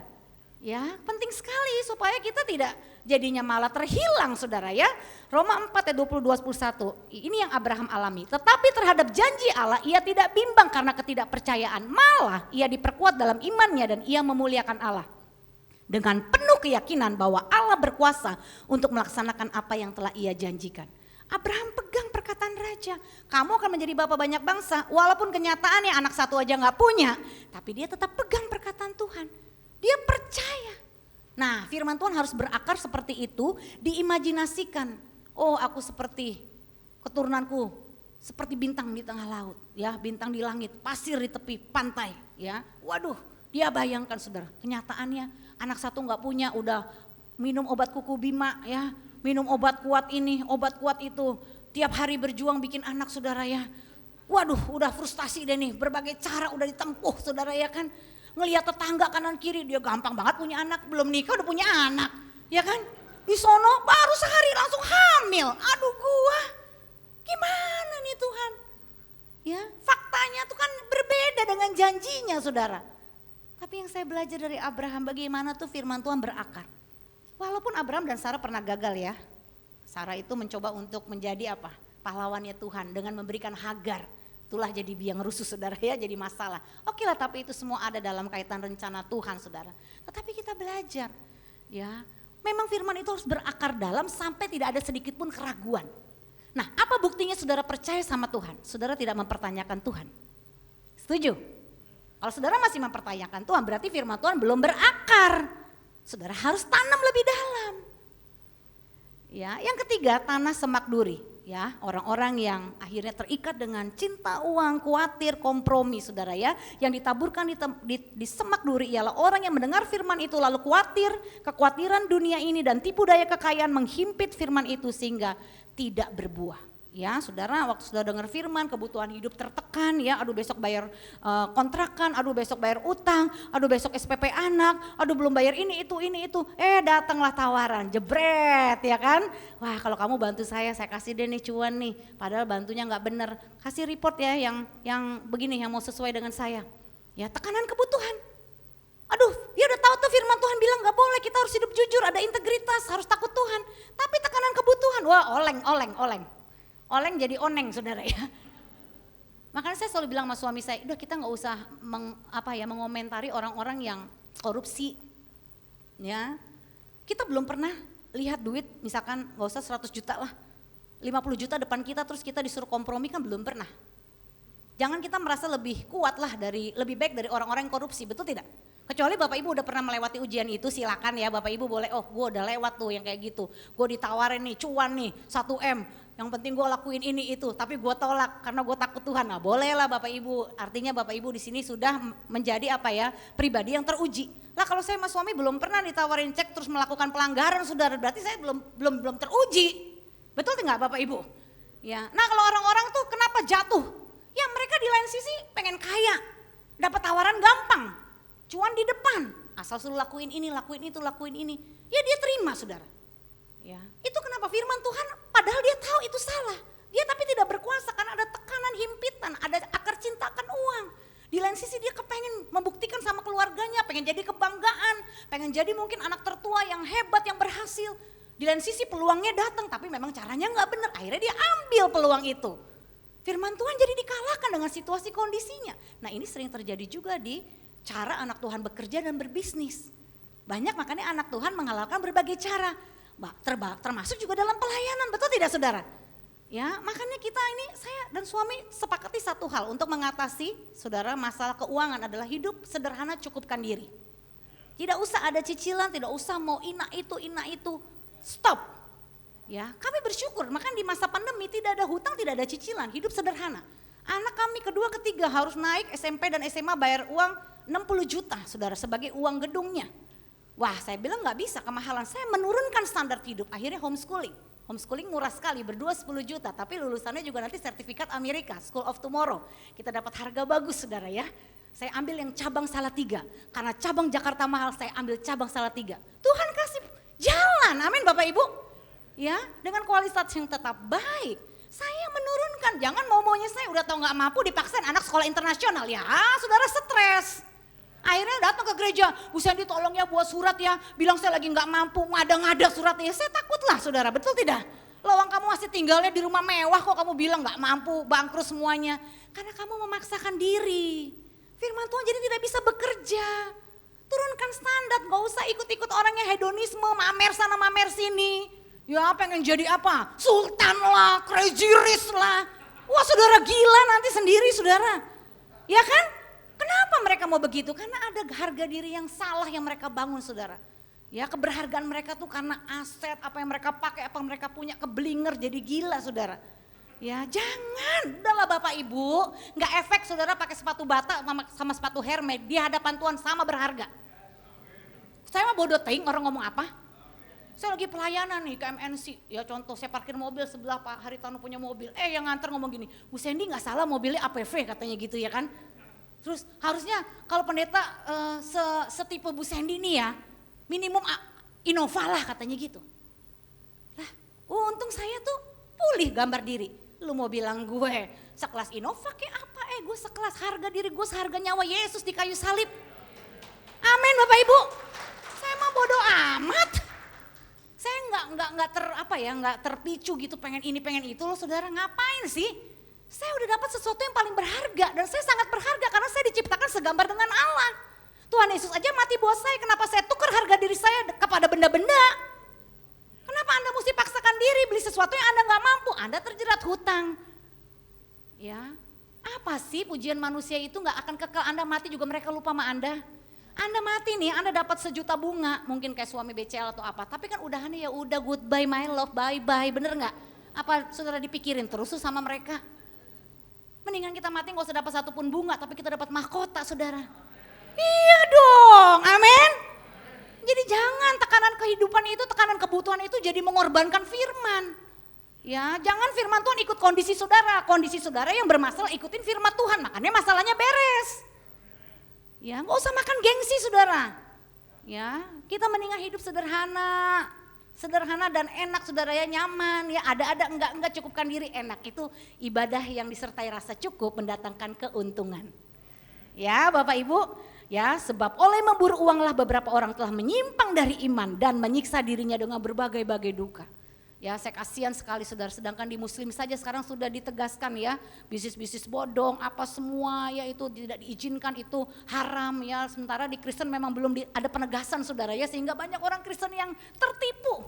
Ya, penting sekali supaya kita tidak jadinya malah terhilang saudara ya. Roma 4 ayat 22-21, ini yang Abraham alami. Tetapi terhadap janji Allah ia tidak bimbang karena ketidakpercayaan. Malah ia diperkuat dalam imannya dan ia memuliakan Allah. Dengan penuh keyakinan bahwa Allah berkuasa untuk melaksanakan apa yang telah ia janjikan. Abraham pegang perkataan raja, kamu akan menjadi bapak banyak bangsa. Walaupun kenyataannya anak satu aja gak punya, tapi dia tetap pegang perkataan Tuhan. Dia percaya. Nah, firman Tuhan harus berakar seperti itu, diimajinasikan. Oh, aku seperti keturunanku, seperti bintang di tengah laut, ya, bintang di langit, pasir di tepi pantai, ya. Waduh, dia bayangkan saudara, kenyataannya anak satu nggak punya, udah minum obat kuku bima, ya, minum obat kuat ini, obat kuat itu, tiap hari berjuang bikin anak saudara ya. Waduh, udah frustasi deh nih, berbagai cara udah ditempuh saudara ya kan. Ngelihat tetangga kanan kiri, dia gampang banget punya anak, belum nikah udah punya anak, ya kan? Di sono baru sehari langsung hamil, aduh gua, gimana nih Tuhan? Ya, faktanya tuh kan berbeda dengan janjinya saudara. Tapi yang saya belajar dari Abraham, bagaimana tuh firman Tuhan berakar. Walaupun Abraham dan Sarah pernah gagal ya, Sarah itu mencoba untuk menjadi apa? Pahlawannya Tuhan dengan memberikan Hagar. Itulah jadi biang rusuh saudara ya, jadi masalah. Oke lah, tapi itu semua ada dalam kaitan rencana Tuhan saudara. Tetapi kita belajar ya, memang firman itu harus berakar dalam sampai tidak ada sedikit pun keraguan. Nah, apa buktinya saudara percaya sama Tuhan? Saudara tidak mempertanyakan Tuhan. Setuju? Kalau saudara masih mempertanyakan Tuhan, berarti firman Tuhan belum berakar. Saudara harus tanam lebih dalam. Ya, yang ketiga, tanah semak duri. Ya, orang-orang yang akhirnya terikat dengan cinta uang, khawatir, kompromi saudara ya. Yang ditaburkan di semak duri ialah orang yang mendengar firman itu lalu khawatir, kekhawatiran dunia ini dan tipu daya kekayaan menghimpit firman itu sehingga tidak berbuah. Ya, saudara, waktu sudah dengar firman, kebutuhan hidup tertekan ya, aduh besok bayar kontrakan, aduh besok bayar utang, aduh besok SPP anak, aduh belum bayar ini itu, datanglah tawaran, jebret ya kan. Wah, kalau kamu bantu saya kasih deh nih cuan nih, padahal bantunya nggak bener, kasih report ya yang begini, yang mau sesuai dengan saya. Ya, tekanan kebutuhan. Aduh, dia udah tahu tuh firman Tuhan bilang nggak boleh, kita harus hidup jujur, ada integritas, harus takut Tuhan. Tapi tekanan kebutuhan, wah oleng. Oleng jadi oneng saudara ya. Makanya saya selalu bilang sama suami saya, udah kita nggak usah mengomentari orang-orang yang korupsi. Ya, kita belum pernah lihat duit misalkan nggak usah 100 juta lah, 50 juta depan kita terus kita disuruh kompromi, kan belum pernah. Jangan kita merasa lebih kuat lah lebih baik dari orang-orang yang korupsi, betul tidak? Kecuali Bapak Ibu udah pernah melewati ujian itu, silakan ya Bapak Ibu boleh, oh gue udah lewat tuh yang kayak gitu. Gue ditawarin nih cuan nih 1M, yang penting gue lakuin ini itu, tapi gue tolak karena gue takut Tuhan. Nah boleh lah Bapak Ibu, artinya Bapak Ibu di sini sudah menjadi pribadi yang teruji. Lah kalau saya sama suami belum pernah ditawarin cek terus melakukan pelanggaran saudara, berarti saya belum teruji. Betul tidak Bapak Ibu? Ya, nah kalau orang-orang tuh kenapa jatuh? Ya mereka di lain sisi pengen kaya, dapat tawaran gampang. Cuan di depan, asal suruh lakuin ini, lakuin itu, lakuin ini. Ya dia terima saudara. Ya, itu kenapa firman Tuhan padahal dia tahu itu salah. Dia tapi tidak berkuasa karena ada tekanan himpitan, ada akar cinta akan uang. Di lain sisi dia kepengen membuktikan sama keluarganya, pengen jadi kebanggaan, pengen jadi mungkin anak tertua yang hebat, yang berhasil. Di lain sisi peluangnya datang tapi memang caranya nggak benar, akhirnya dia ambil peluang itu. Firman Tuhan jadi dikalahkan dengan situasi kondisinya. Nah ini sering terjadi juga di cara anak Tuhan bekerja dan berbisnis. Banyak makanya anak Tuhan menghalalkan berbagai cara, termasuk juga dalam pelayanan, betul tidak saudara? Ya, makanya kita ini, saya dan suami sepakati satu hal untuk mengatasi saudara masalah keuangan adalah hidup sederhana, cukupkan diri. Tidak usah ada cicilan, tidak usah mau ina itu, stop. Ya, kami bersyukur, makanya di masa pandemi tidak ada hutang, tidak ada cicilan, hidup sederhana. Anak kami kedua ketiga harus naik SMP dan SMA bayar uang 60 juta saudara sebagai uang gedungnya. Wah saya bilang gak bisa, kemahalan, saya menurunkan standar hidup, akhirnya homeschooling. Homeschooling murah sekali, berdua 10 juta, tapi lulusannya juga nanti sertifikat Amerika, School of Tomorrow. Kita dapat harga bagus saudara ya. Saya ambil yang cabang Salatiga, karena cabang Jakarta mahal saya ambil cabang Salatiga. Tuhan kasih jalan, amin Bapak Ibu. Ya, dengan kualitas yang tetap baik. Saya menurunkan, jangan mau-maunya saya udah tahu gak mampu dipaksain anak sekolah internasional. Ya saudara stres. Akhirnya datang ke gereja, Bu Sandy tolong ya buat surat ya, bilang saya lagi nggak mampu, ngada-ngada suratnya. Saya takutlah saudara, betul tidak? Lawang kamu masih tinggalnya di rumah mewah kok kamu bilang nggak mampu, bangkrut semuanya. Karena kamu memaksakan diri. Firman Tuhan jadi tidak bisa bekerja. Turunkan standar, gak usah ikut-ikut orang yang hedonisme, mamer sana mamer sini. Ya pengen jadi apa? Sultan lah, crazy rich lah. Wah saudara gila nanti sendiri saudara. Ya kan? Kenapa mereka mau begitu? Karena ada harga diri yang salah yang mereka bangun saudara. Ya keberhargaan mereka tuh karena aset, apa yang mereka pakai, apa yang mereka punya, keblinger jadi gila saudara. Ya jangan, udahlah Bapak Ibu, nggak efek saudara pakai sepatu bata sama sepatu Hermes di hadapan Tuhan sama berharga. Saya mah bodoh ting orang ngomong apa? Saya lagi pelayanan nih ke MNC, ya contoh saya parkir mobil sebelah Pak Haritano punya mobil, yang nganter ngomong gini, Bu Sandy nggak salah mobilnya APV katanya gitu ya kan. Terus harusnya kalau pendeta setipe Bu Sandy nih ya, minimum Innova lah katanya gitu. Lah untung saya tuh pulih gambar diri. Lu mau bilang gue sekelas Innova kayak apa? Gue sekelas harga diri gue seharga nyawa Yesus di kayu salib. Amin Bapak Ibu. Saya mah bodoh amat. Saya nggak terpicu gitu pengen ini pengen itu loh saudara, ngapain sih? Saya udah dapat sesuatu yang paling berharga dan saya sangat berharga karena saya diciptakan segambar dengan Allah. Tuhan Yesus aja mati buat saya, kenapa saya tukar harga diri saya kepada benda-benda? Kenapa Anda mesti paksakan diri beli sesuatu yang Anda nggak mampu? Anda terjerat hutang. Ya, apa sih pujian manusia itu nggak akan kekal, Anda mati juga mereka lupa sama Anda. Anda mati nih, Anda dapat sejuta bunga, mungkin kayak suami BCL atau apa, tapi kan udahannya ya udah goodbye my love, bye-bye, bener nggak? Apa saudara dipikirin terus tuh sama mereka? Mendingan kita mati nggak usah dapat satupun bunga, tapi kita dapat mahkota saudara. Iya dong, amin. Jadi jangan tekanan kehidupan itu, tekanan kebutuhan itu jadi mengorbankan firman. Ya, jangan firman Tuhan ikut kondisi saudara yang bermasalah ikutin firman Tuhan, makanya masalahnya beres. Ya, nggak usah makan gengsi saudara. Ya, kita mendingan hidup sederhana dan enak saudara ya, nyaman ya, ada enggak cukupkan diri, enak itu ibadah yang disertai rasa cukup mendatangkan keuntungan. Ya, Bapak Ibu, ya sebab oleh memburu uanglah beberapa orang telah menyimpang dari iman dan menyiksa dirinya dengan berbagai-bagai duka. Ya saya kasihan sekali saudara, sedangkan di muslim saja sekarang sudah ditegaskan ya, bisnis-bisnis bodong apa semua ya itu tidak diizinkan, itu haram ya, sementara di Kristen memang belum ada penegasan saudara ya, sehingga banyak orang Kristen yang tertipu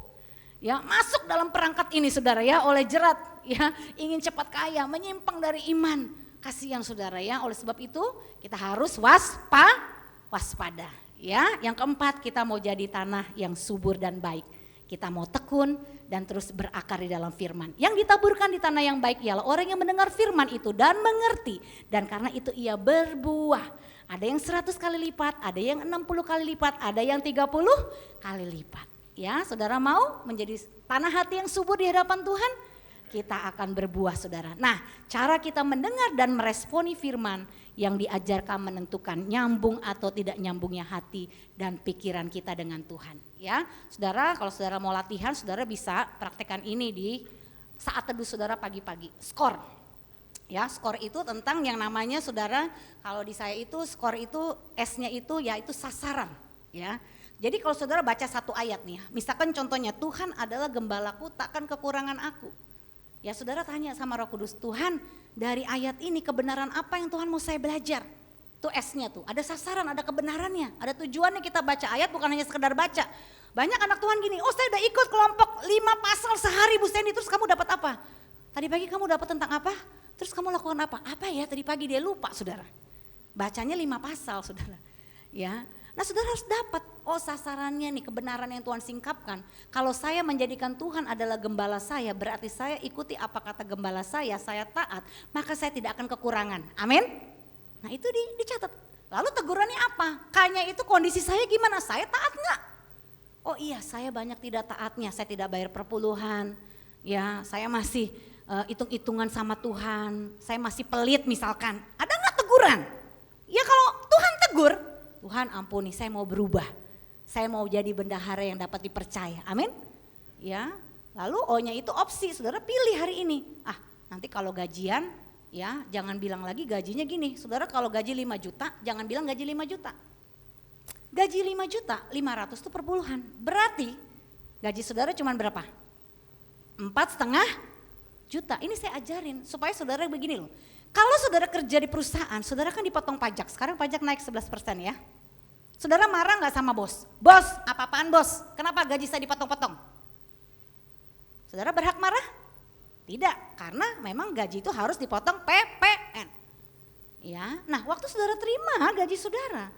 ya masuk dalam perangkat ini saudara ya, oleh jerat ya, ingin cepat kaya, menyimpang dari iman. Kasihan saudara ya, oleh sebab itu kita harus waspada ya. Yang keempat, kita mau jadi tanah yang subur dan baik. Kita mau tekun dan terus berakar di dalam firman. Yang ditaburkan di tanah yang baik ialah orang yang mendengar firman itu dan mengerti. Dan karena itu ia berbuah. Ada yang 100 kali lipat, ada yang 60 kali lipat, ada yang 30 kali lipat. Ya, saudara mau menjadi tanah hati yang subur di hadapan Tuhan? Kita akan berbuah saudara. Nah, cara kita mendengar dan meresponi firman yang diajarkan menentukan nyambung atau tidak nyambungnya hati dan pikiran kita dengan Tuhan. Ya, saudara, kalau saudara mau latihan, saudara bisa praktekkan ini di saat teduh saudara pagi-pagi. Skor, ya skor itu tentang yang namanya saudara, kalau di saya itu skor itu S-nya itu yaitu sasaran. Ya, jadi kalau saudara baca satu ayat nih, misalkan contohnya Tuhan adalah gembalaku, takkan kekurangan aku. Ya saudara tanya sama Roh Kudus, Tuhan dari ayat ini kebenaran apa yang Tuhan mau saya belajar? Itu S-nya tuh, ada sasaran, ada kebenarannya, ada tujuannya kita baca ayat bukan hanya sekedar baca. Banyak anak Tuhan gini, oh saya udah ikut kelompok 5 pasal sehari Bu Sandy, terus kamu dapat apa? Tadi pagi kamu dapat tentang apa? Terus kamu lakukan apa? Apa ya tadi pagi, dia lupa saudara. Bacanya 5 pasal saudara. Ya. Nah saudara harus dapat, oh sasarannya nih kebenaran yang Tuhan singkapkan. Kalau saya menjadikan Tuhan adalah gembala saya, berarti saya ikuti apa kata gembala saya taat, maka saya tidak akan kekurangan. Amin. Nah itu dicatat. Lalu tegurannya apa? Kayaknya itu kondisi saya gimana? Saya taat enggak? Oh iya, saya banyak tidak taatnya, saya tidak bayar perpuluhan. Ya, saya masih hitung-hitungan sama Tuhan, saya masih pelit misalkan. Ada enggak teguran? Ya kalau Tuhan tegur, Tuhan ampuni, saya mau berubah. Saya mau jadi bendahara yang dapat dipercaya. Amin. Ya. Lalu O-nya itu opsi, saudara pilih hari ini. Nanti kalau gajian, ya jangan bilang lagi gajinya gini. Saudara kalau gaji 5 juta, jangan bilang gaji 5 juta. Gaji 5 juta, 500 itu perpuluhan. Berarti gaji saudara cuma berapa? 4,5 juta. Ini saya ajarin supaya saudara begini loh. Kalau saudara kerja di perusahaan, saudara kan dipotong pajak. Sekarang pajak naik 11% ya. Saudara marah gak sama bos? Bos, apa-apaan bos? Kenapa gaji saya dipotong-potong? Saudara berhak marah? Tidak, karena memang gaji itu harus dipotong PPN. Ya, nah waktu saudara terima gaji saudara,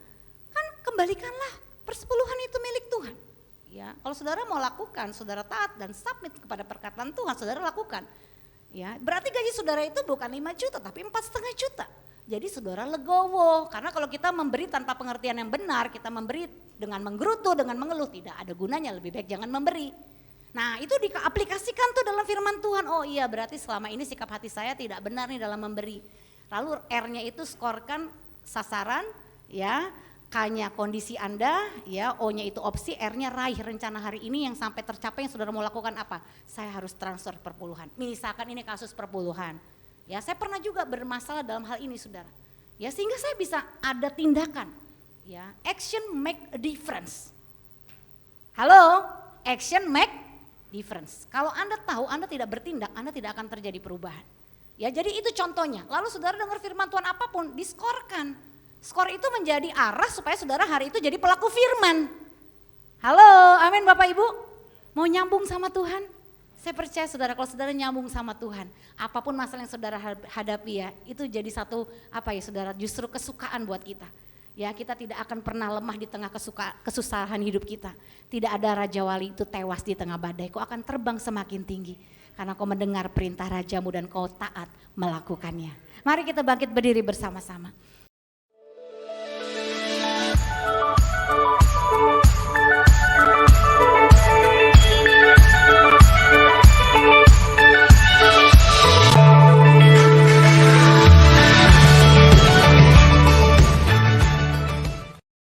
kan kembalikanlah persepuluhan itu milik Tuhan. Ya, kalau saudara mau lakukan, saudara taat dan submit kepada perkataan Tuhan, saudara lakukan. Ya, berarti gaji saudara itu bukan 5 juta tapi 4,5 juta. Jadi saudara legowo, karena kalau kita memberi tanpa pengertian yang benar, kita memberi dengan menggerutu, dengan mengeluh, tidak ada gunanya, lebih baik jangan memberi. Nah itu diaplikasikan tuh dalam firman Tuhan, oh iya berarti selama ini sikap hati saya tidak benar nih dalam memberi. Lalu R-nya itu skorkan sasaran, ya, K-nya kondisi Anda, ya, O-nya itu opsi, R-nya raih rencana hari ini yang sampai tercapai yang saudara mau lakukan apa? Saya harus transfer perpuluhan. Misalkan ini kasus perpuluhan, ya saya pernah juga bermasalah dalam hal ini saudara. Ya sehingga saya bisa ada tindakan, ya, action make a difference. Halo, action make difference. Kalau Anda tahu Anda tidak bertindak, Anda tidak akan terjadi perubahan. Ya jadi itu contohnya. Lalu saudara dengar firman Tuhan apapun, diskorkan. Skor itu menjadi arah supaya saudara hari itu jadi pelaku firman. Halo, amin Bapak Ibu. Mau nyambung sama Tuhan? Saya percaya saudara, kalau saudara nyambung sama Tuhan, apapun masalah yang saudara hadapi ya, itu jadi satu apa ya saudara, justru kesukaan buat kita. Ya kita tidak akan pernah lemah di tengah kesusahan hidup kita. Tidak ada Raja Wali itu tewas di tengah badai, kau akan terbang semakin tinggi. Karena kau mendengar perintah rajamu dan kau taat melakukannya. Mari kita bangkit berdiri bersama-sama.